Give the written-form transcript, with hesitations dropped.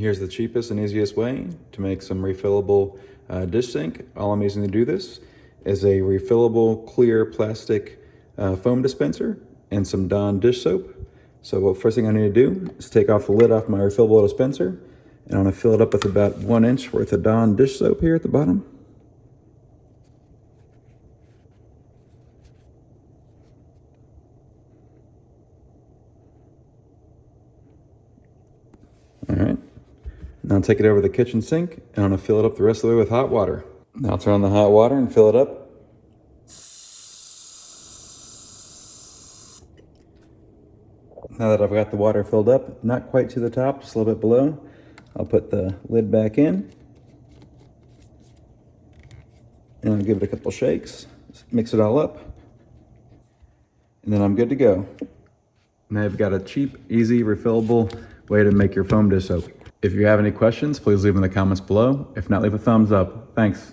Here's the cheapest and easiest way to make some refillable dish sink. All I'm using to do this is a refillable clear plastic foam dispenser and some Dawn dish soap. So what first thing I need to do is take off the lid off my refillable dispenser, and I'm gonna fill it up with about 1 inch worth of Dawn dish soap here at the bottom. All right, now I'll take it over to the kitchen sink and I'm gonna fill it up the rest of the way with hot water. Now I'll turn on the hot water and fill it up. Now that I've got the water filled up, not quite to the top, just a little bit below, I'll put the lid back in and I'll give it a couple shakes, mix it all up, and then I'm good to go. Now you've got a cheap, easy, refillable way to make your foam dish soap. If you have any questions, please leave them in the comments below. If not, leave a thumbs up. Thanks.